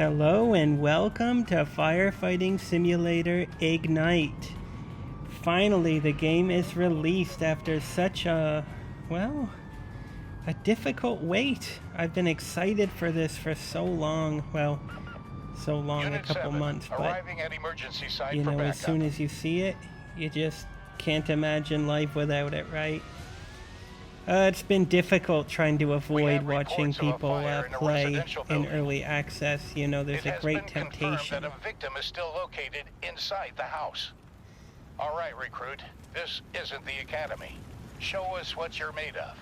Hello and welcome to Firefighting Simulator Ignite. Finally, the game is released after such a difficult wait. I've been excited for this for so long. Well, so long, Unit a couple 7, months, but arriving at emergency site you for know, backup. as soon as you see it, you just can't imagine life without it, right? It's been difficult trying to avoid watching people play in early access. You know, there's a great temptation. It has been confirmed that a victim is still located inside the house. All right, recruit. This isn't the academy. Show us what you're made of.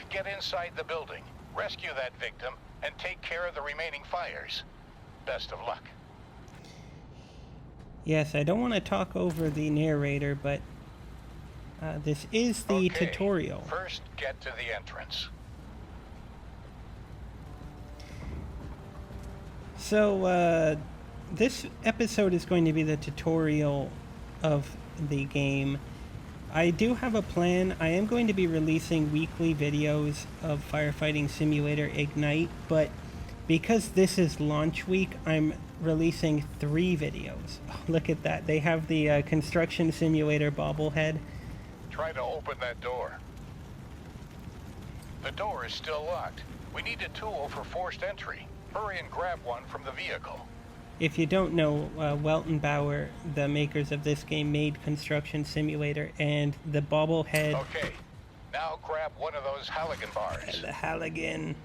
Get inside the building, rescue that victim, and take care of the remaining fires. Best of luck. Yes, I don't want to talk over the narrator, but this is the tutorial. First, get to the entrance. So, this episode is going to be the tutorial of the game. I do have a plan. I am going to be releasing weekly videos of Firefighting Simulator Ignite, but because this is launch week, I'm releasing 3 videos. Oh, look at that. They have the Construction Simulator bobblehead. Try to open that door. The door is still locked. We need a tool for forced entry. Hurry and grab one from the vehicle. If you don't know, Welton Bauer, the makers of this game, made Construction Simulator, and the bobblehead... Okay, now grab one of those Halligan bars. The Halligan.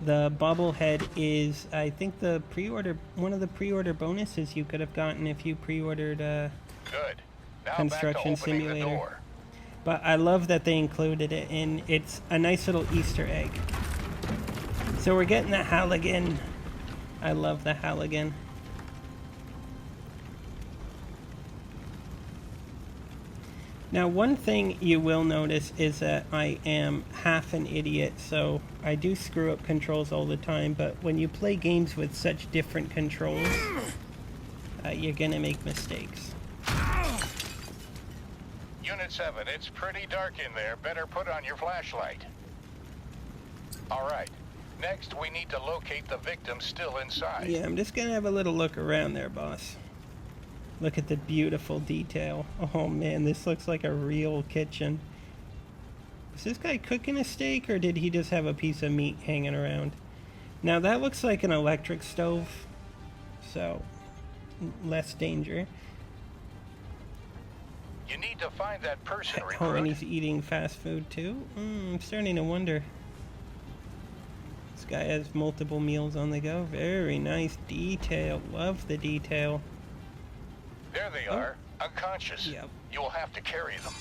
The bobblehead is, I think, one of the pre-order bonuses you could have gotten if you pre-ordered Good. Now Construction back to opening Simulator. the door. But I love that they included it, and it's a nice little Easter egg. So we're getting the Halligan. I love the Halligan. Now, one thing you will notice is that I am half an idiot, so I do screw up controls all the time, but when you play games with such different controls, you're gonna make mistakes. Unit 7, it's pretty dark in there. Better put on your flashlight. All right. Next, we need to locate the victim still inside. Yeah, I'm just gonna have a little look around there, boss. Look at the beautiful detail. Oh man, this looks like a real kitchen. Is this guy cooking a steak, or did he just have a piece of meat hanging around? Now that looks like an electric stove, so less danger. You need to find that person, recruit. Oh, and he's eating fast food too? I'm starting to wonder. This guy has multiple meals on the go. Very nice detail. Love the detail. There they are, unconscious. Yep. You will have to carry them.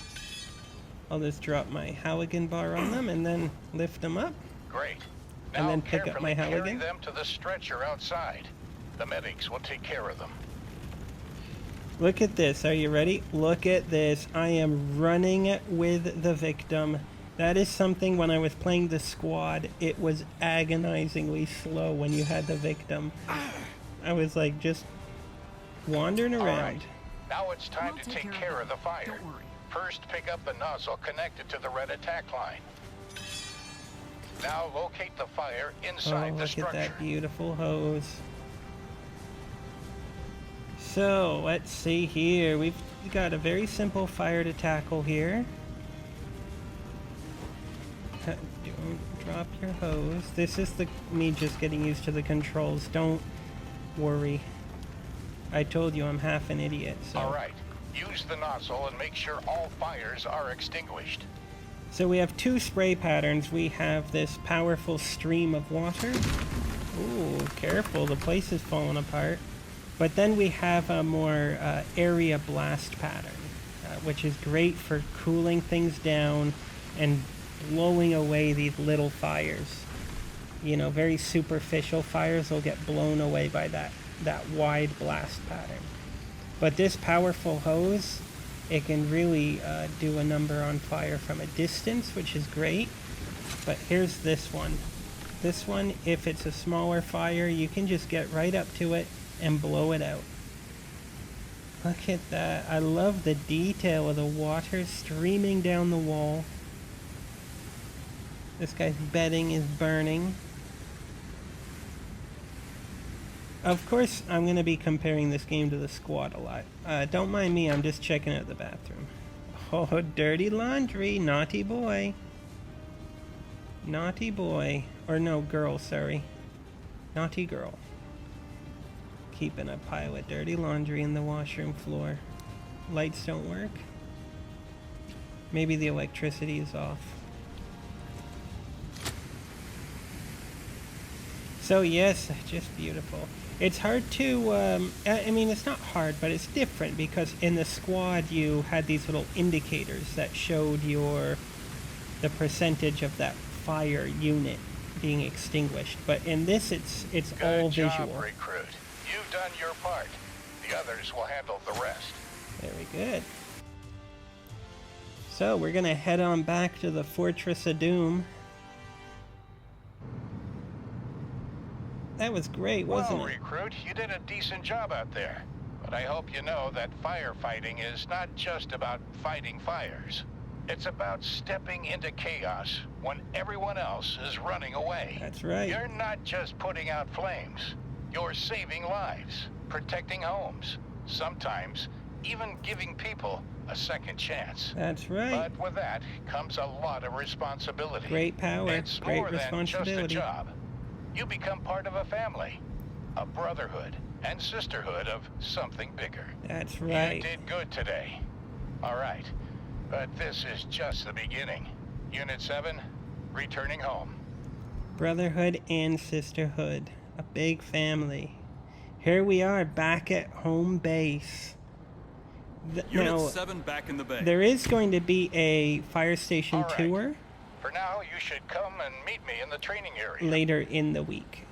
I'll just drop my Halligan bar on them and then lift them up. Great. Now And then pick up my carefully Halligan. carry them to the stretcher outside. The medics will take care of them. Look at this. Are you ready? Look at this. I am running with the victim. That is something, when I was playing the squad, it was agonizingly slow when you had the victim. I was like just wandering around. All right. Now it's time to take care of the fire. Don't worry. First, pick up the nozzle connected to the red attack line. Now locate the fire inside the Look structure. at that beautiful hose. So, let's see here. We've got a very simple fire to tackle here. Don't drop your hose. This is me just getting used to the controls. Don't worry. I told you I'm half an idiot, so... All right. Use the nozzle and make sure all fires are extinguished. So we have 2 spray patterns. We have this powerful stream of water. Ooh, careful. The place is falling apart. But then we have a more area blast pattern, which is great for cooling things down and blowing away these little fires. You know, very superficial fires will get blown away by that wide blast pattern. But this powerful hose, it can really do a number on fire from a distance, which is great. But here's this one. This one, if it's a smaller fire, you can just get right up to it and blow it out. Look at that. I love the detail of the water streaming down the wall. This guy's bedding is burning. Of course, I'm going to be comparing this game to the Squad a lot. Don't mind me, I'm just checking out the bathroom. Oh, dirty laundry, naughty boy. Naughty boy. Or no, girl, sorry. Naughty girl. Keeping a pile of dirty laundry in the washroom floor. Lights don't work. Maybe the electricity is off. So yes, just beautiful. It's hard to, I mean, it's not hard, but it's different because in the Squad you had these little indicators that showed the percentage of that fire unit being extinguished. But in this, it's all visual. Good job, Recruit. You've done your part. The others will handle the rest. Very good. So we're gonna head on back to the Fortress of Doom. That was great, wasn't it? Well, Recruit, you did a decent job out there. But I hope you know that firefighting is not just about fighting fires. It's about stepping into chaos when everyone else is running away. That's right. You're not just putting out flames. You're saving lives, protecting homes, sometimes even giving people a second chance. That's right. But with that comes a lot of responsibility. Great power, It's great more than just a responsibility. job. You become part of a family, a brotherhood and sisterhood of something bigger. That's right. You did good today. All right. But this is just the beginning. Unit 7, returning home. Brotherhood and sisterhood. A big family. Here we are back at home base. Unit 7 back in the bay. There is going to be a fire station All right. tour For now, you should come and meet me in the training area. later in the week.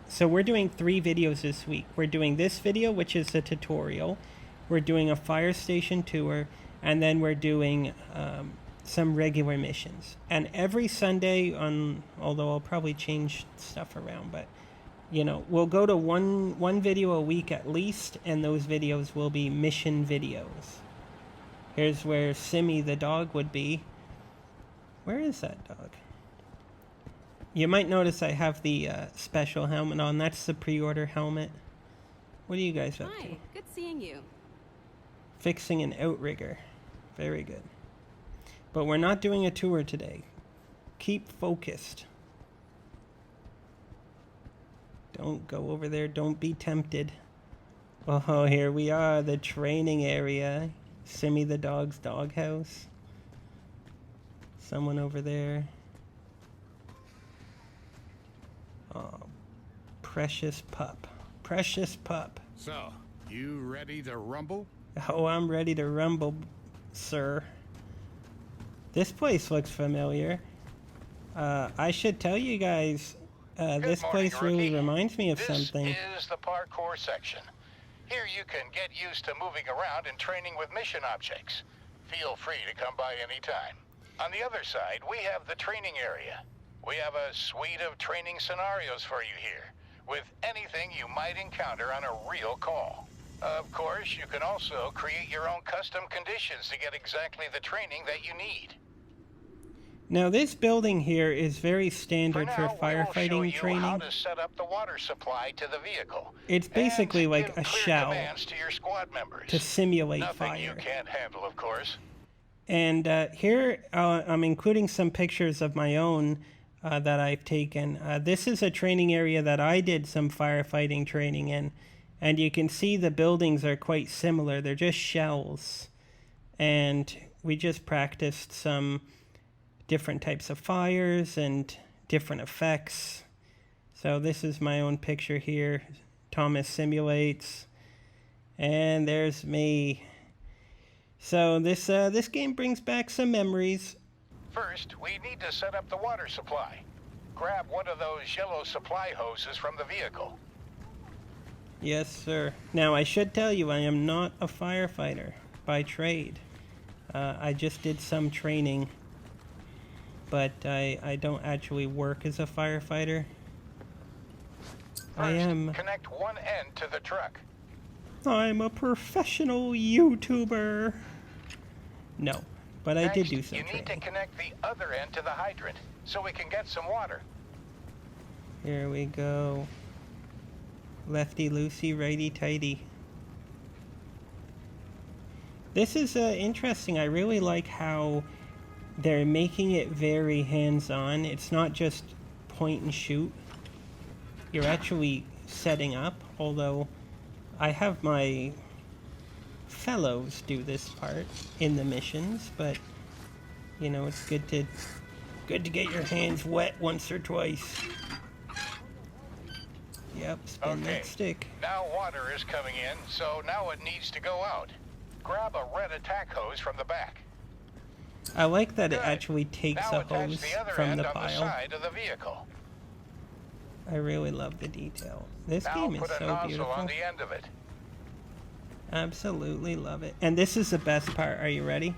So we're doing 3 videos this week. We're doing this video, which is a tutorial. We're doing a fire station tour. And then we're doing some regular missions. And every Sunday, although I'll probably change stuff around, but you know, we'll go to one video a week at least, and those videos will be mission videos. Here's where Simmy the dog would be. Where is that dog? You might notice I have the special helmet on. That's the pre-order helmet. What are you guys up to? Hi, good seeing you. Fixing an outrigger. Very good. But we're not doing a tour today. Keep focused. Don't go over there. Don't be tempted. Oh, here we are. The training area. Simmy the dog's doghouse. Someone over there. Oh, precious pup. Precious pup. So, you ready to rumble? Oh, I'm ready to rumble, sir. This place looks familiar. I should tell you guys, this morning, place really rookie. reminds me of something. This is the parkour section. Here you can get used to moving around and training with mission objects. Feel free to come by anytime. On the other side, we have the training area. We have a suite of training scenarios for you here, with anything you might encounter on a real call. Of course, you can also create your own custom conditions to get exactly the training that you need. Now, this building here is very standard for now, we will show firefighting you training. how to set up the water supply to the vehicle. It's basically and like give a clear shell commands to your squad members. to simulate Nothing fire. you can't handle, of course. And here I'm including some pictures of my own that I've taken. This is a training area that I did some firefighting training in. And you can see the buildings are quite similar. They're just shells. And we just practiced some different types of fires and different effects. So this is my own picture here. Thomas simulates. And there's me. So this game brings back some memories. First, we need to set up the water supply. Grab one of those yellow supply hoses from the vehicle. Yes, sir. Now, I should tell you, I am not a firefighter by trade. I just did some training, but I don't actually work as a firefighter. First, connect one end to the truck. I'm a professional YouTuber. No, but I did do some you need training. to connect the other end to the hydrant so we can get some water. Here we go. Lefty loosey, righty tighty. This is interesting. I really like how they're making it very hands-on. It's not just point and shoot. You're actually setting up, although I have my fellows do this part in the missions, but you know, it's good to get your hands wet once or twice. Yep, spin that stick. Now water is coming in, so now it needs to go out. Grab a red attack hose from the back. I like that it actually takes now a hose the other from end the on pile. the side of the vehicle. I really love the detail. This Now game is put a so nozzle beautiful. on the end of it. Absolutely love it. And this is the best part. Are you ready?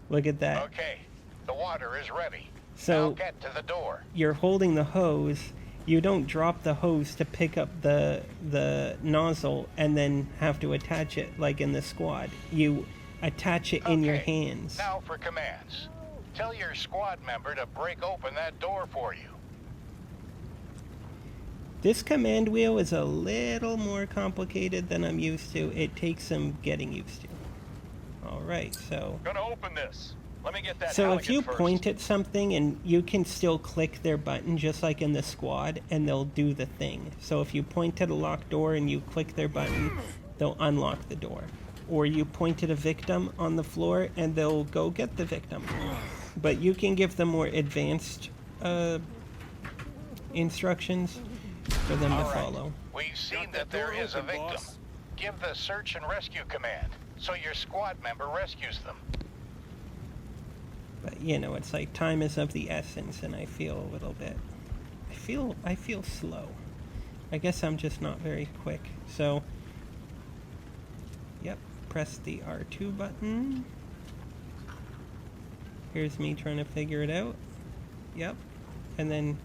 Look at that. Okay, the water is ready. So now get to the door. You're holding the hose. You don't drop the hose to pick up the nozzle and then have to attach it like in the squad. You attach it in your hands. Now for commands. Tell your squad member to break open that door for you. This command wheel is a little more complicated than I'm used to. It takes some getting used to. Alright, so... Gonna open this. Let me get that So if you first. point at something and you can still click their button just like in the squad and they'll do the thing. So if you point at a locked door and you click their button, they'll unlock the door. Or you point at a victim on the floor and they'll go get the victim. But you can give them more advanced instructions for them to follow. We've seen that there is a victim. Boss. Give the search and rescue command so your squad member rescues them. But you know, it's like time is of the essence, and I feel a little bit. I feel slow. I guess I'm just not very quick. So, yep, press the R2 button. Here's me trying to figure it out. Yep, and then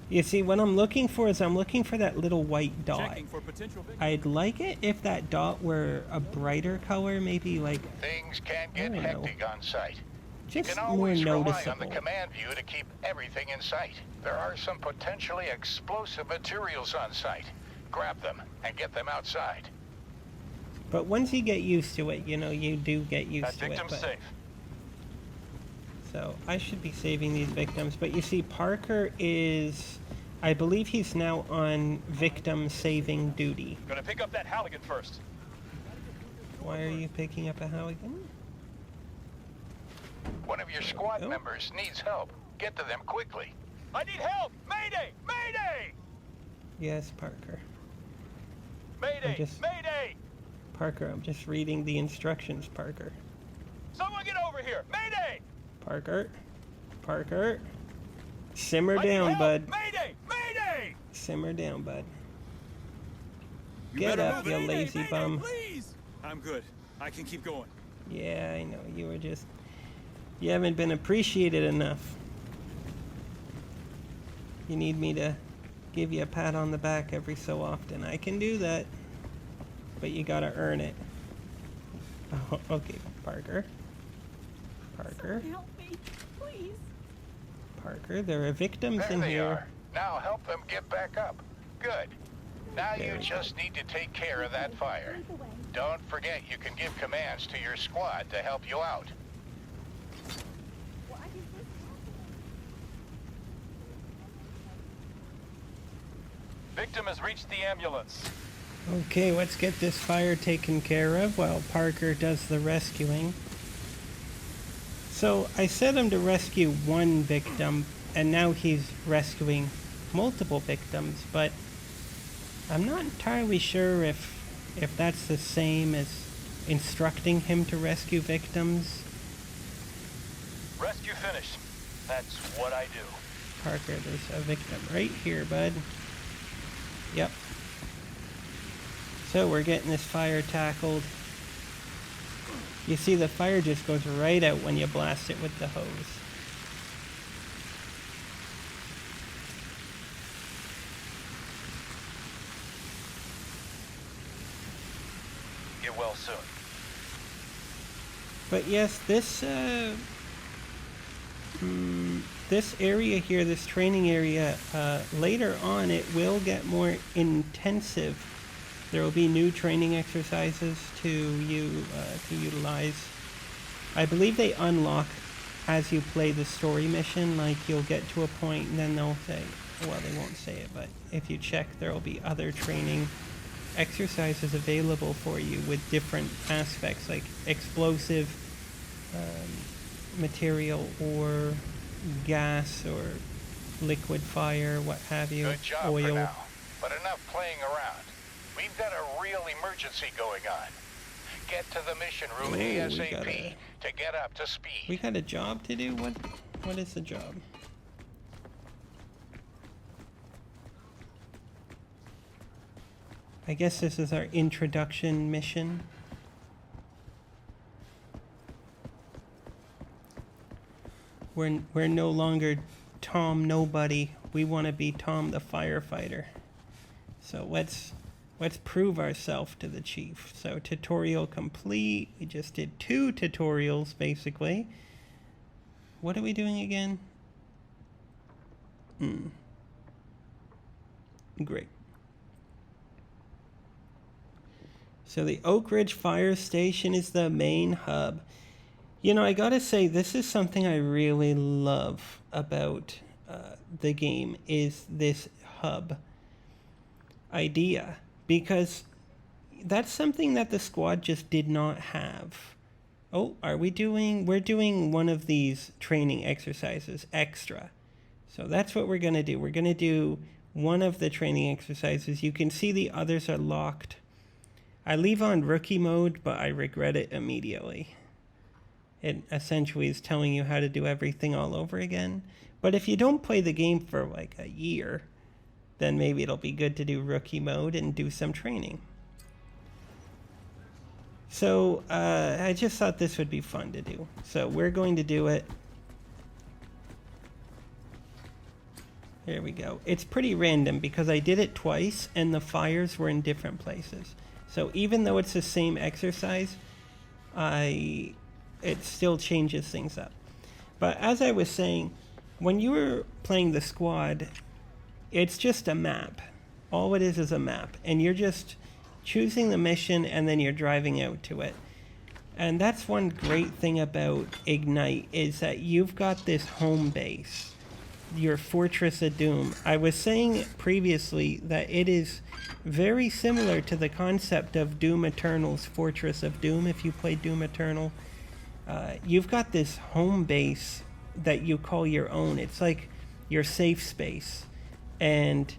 you see what I'm looking for is I'm looking for that little white dot. Checking for potential victims. I'd like it if that dot were a brighter color, maybe like Things can get I don't know. hectic on site. just You can more always rely on the noticeable. command view to keep everything in sight. There are some potentially explosive materials on site. Grab them and get them outside. But once you get used to it, you know, you do get used That to it. victim's But, safe. so I should be saving these victims. But you see, Parker is, I believe he's now on victim saving duty. Gonna pick up that Halligan first. Why are you picking up a Halligan? One of your squad Oh. members needs help. Get to them quickly. I need help! Mayday! Mayday! Yes, Parker. Mayday! just- Mayday! Parker, I'm just reading the instructions, Parker. Someone get over here! Mayday! Parker. Parker. Simmer I need down, help! bud. Mayday! Mayday! Simmer down, bud. You Get better up, move you it. lazy Mayday, bum. Please. I'm good. I can keep going. Yeah, I know. You were just... You haven't been appreciated enough. You need me to give you a pat on the back every so often. I can do that. But you gotta earn it. Oh, okay, Parker. Parker. Help me, please. Parker, there are victims There in they here. are. Now help them get back up. Good. Now There you we go. just need to take care of that fire. Don't forget you can give commands to your squad to help you out. Why is this Victim has reached the ambulance. Okay, let's get this fire taken care of while Parker does the rescuing. So I set him to rescue one victim, and now he's rescuing multiple victims, but I'm not entirely sure if that's the same as instructing him to rescue victims. Rescue finished. That's what I do. Parker, there's a victim right here, bud. Yep. So we're getting this fire tackled. You see the fire just goes right out when you blast it with the hose. Get well soon. But yes, this this area here, this training area, later on it will get more intensive. There will be new training exercises to utilize. I believe they unlock as you play the story mission. Like, you'll get to a point and then they'll say, well, they won't say it, but if you check, there will be other training exercises available for you with different aspects, like explosive material or gas or liquid fire, what have you. Good job oil. for now, but enough playing around. We've got a real emergency going on. Get to the mission room ASAP to get up to speed. We got a job to do? What is the job? I guess this is our introduction mission. We're no longer Tom Nobody. We want to be Tom the Firefighter. So let's prove ourselves to the chief. So tutorial complete. We just did 2 tutorials basically. What are we doing again? Great. So the Oakridge fire station is the main hub. You know, I gotta say, this is something I really love about the game, is this hub idea. Because that's something that the squad just did not have. Oh, we're doing one of these training exercises extra. So that's what we're gonna do. We're gonna do one of the training exercises. You can see the others are locked. I leave on rookie mode, but I regret it immediately. It essentially is telling you how to do everything all over again. But if you don't play the game for like a year, then maybe it'll be good to do rookie mode and do some training. So I just thought this would be fun to do. So we're going to do it. Here we go. It's pretty random because I did it twice and the fires were in different places. So even though it's the same exercise, it still changes things up. But as I was saying, when you were playing the squad, it's just a map. All it is a map. And you're just choosing the mission and then you're driving out to it. And that's one great thing about Ignite, is that you've got this home base, your Fortress of Doom. I was saying previously that it is very similar to the concept of Doom Eternal's Fortress of Doom. If you play Doom Eternal, you've got this home base that you call your own. It's like your safe space, and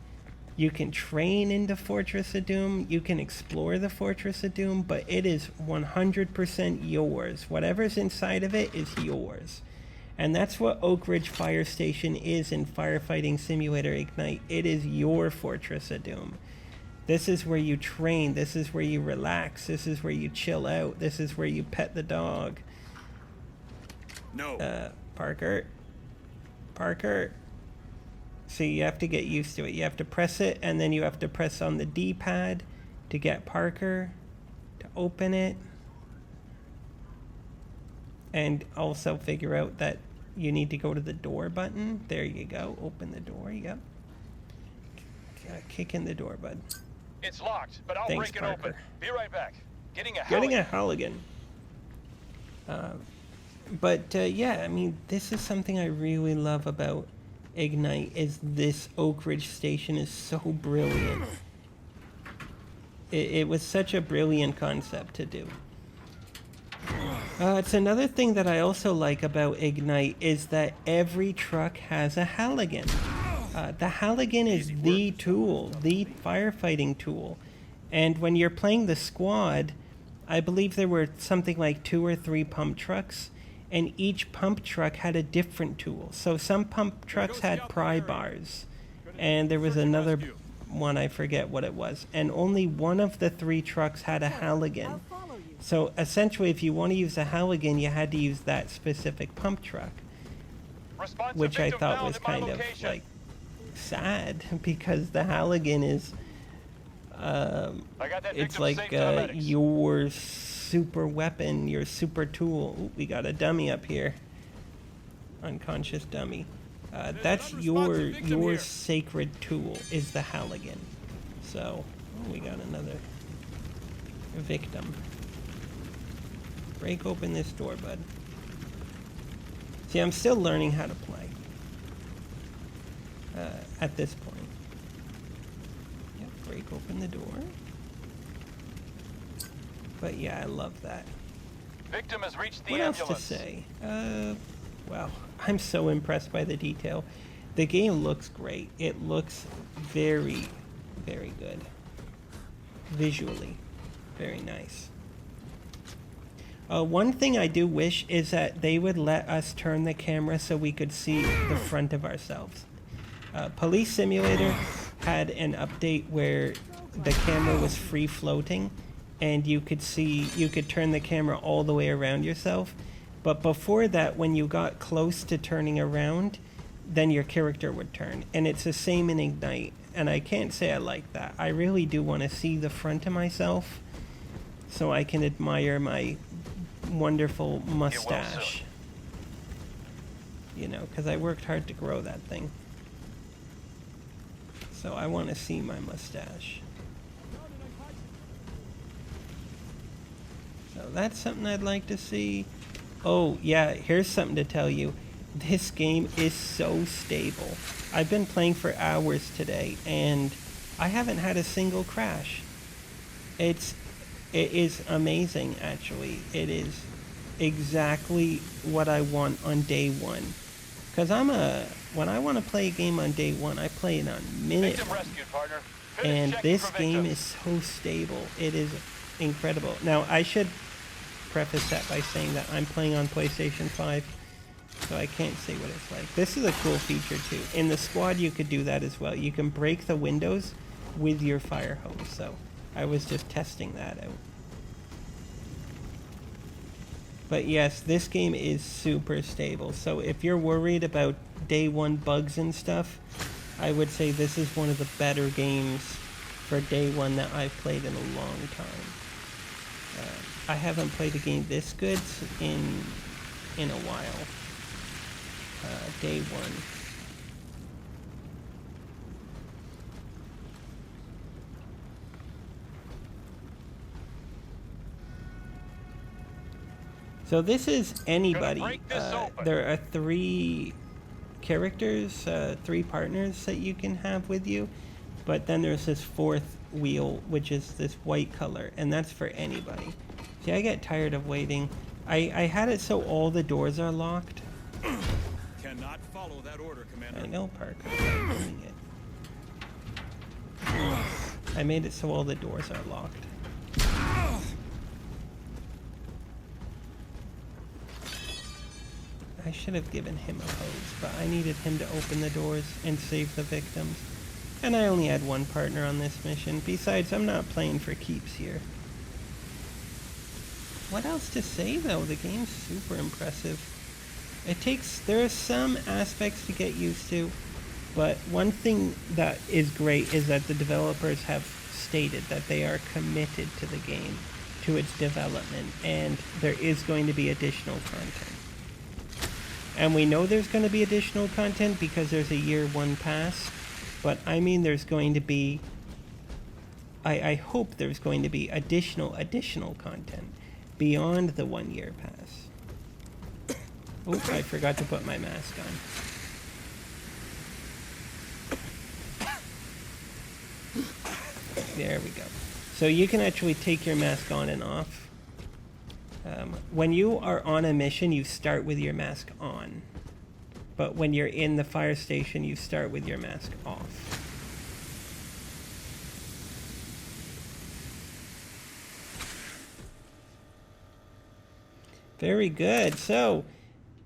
you can train into Fortress of Doom, you can explore the Fortress of Doom, but it is 100% yours. Whatever's inside of it is yours. And that's what Oakridge Fire Station is in Firefighting Simulator Ignite. It is your Fortress of Doom. This is where you train, this is where you relax, this is where you chill out, this is where you pet the dog. No. Parker. See, you have to get used to it. You have to press it, and then you have to press on the D-pad to get Parker to open it. And also figure out that you need to go to the door button. There you go. Open the door. Yep. Kick in the door, bud. It's locked, but I'll Thanks, break it open. Parker. Be right back. Getting a Halligan. Yeah, I mean, this is something I really love about Ignite, is this Oakridge station is so brilliant. It was such a brilliant concept to do. It's another thing that I also like about Ignite is that every truck has a Halligan. The Halligan is the tool, the firefighting tool. And when you're playing the squad, I believe there were something like 2 or 3 pump trucks, and each pump truck had a different tool. So some pump trucks had pry bars, and there was another one, I forget what it was, and only one of the 3 trucks had a Halligan. So essentially, if you want to use a Halligan, you had to use that specific pump truck, which I thought was kind of like sad, because the Halligan is it's like your super weapon, your super tool. Ooh, we got a dummy up here, unconscious dummy. That's your sacred tool, is the Halligan. So, oh, we got another victim. Break open this door, bud. See, I'm still learning how to play. At this point. Yep, break open the door. But yeah, I love that. Victim has reached the What else ambulance. to say? Well, I'm so impressed by the detail. The game looks great. It looks very, very good. Visually, very nice. One thing I do wish is that they would let us turn the camera so we could see the front of ourselves. Police Simulator had an update where the camera was free floating and you could turn the camera all the way around yourself. But before that, when you got close to turning around, then your character would turn. And it's the same in Ignite. And I can't say I like that. I really do want to see the front of myself so I can admire my wonderful mustache. You know, because I worked hard to grow that thing. So I want to see my mustache. So that's something I'd like to see. Oh, yeah, here's something to tell you. This game is so stable. I've been playing for hours today, and I haven't had a single crash. It is amazing, actually. It is exactly what I want on day one. Because when I want to play a game on day one, I play it on minute Victim one. rescued, partner. Finish And checking this for game victims. is so stable. It is incredible. Now, I should preface that by saying that I'm playing on PlayStation 5, so I can't say what it's like. This is a cool feature, too. In the squad, you could do that as well. You can break the windows with your fire hose, so I was just testing that out. But yes, this game is super stable. So if you're worried about day one bugs and stuff, I would say this is one of the better games for day one that I've played in a long time. I haven't played a game this good in a while. Day one. So this is anybody. break this open. There are 3 characters, 3 partners that you can have with you, but then there's this 4th wheel, which is this white color, and that's for anybody. See, I get tired of waiting. I had it so all the doors are locked. Cannot follow that order, Commander. I know, Parker. I'm doing it. I made it so all the doors are locked. I should have given him a hose, but I needed him to open the doors and save the victims. And I only had one partner on this mission. Besides, I'm not playing for keeps here. What else to say, though? The game's super impressive. There are some aspects to get used to, but one thing that is great is that the developers have stated that they are committed to the game, to its development, and there is going to be additional content. And we know there's going to be additional content because there's a year 1 pass, but I mean there's going to be... I hope there's going to be additional content beyond the 1 year pass. Oh, I forgot to put my mask on. There we go. So you can actually take your mask on and off. When you are on a mission, you start with your mask on. But when you're in the fire station, you start with your mask off. Very good. So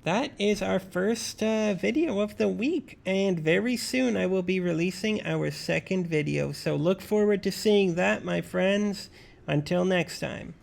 that is our first video of the week, and very soon I will be releasing our second video. So look forward to seeing that, my friends. Until next time.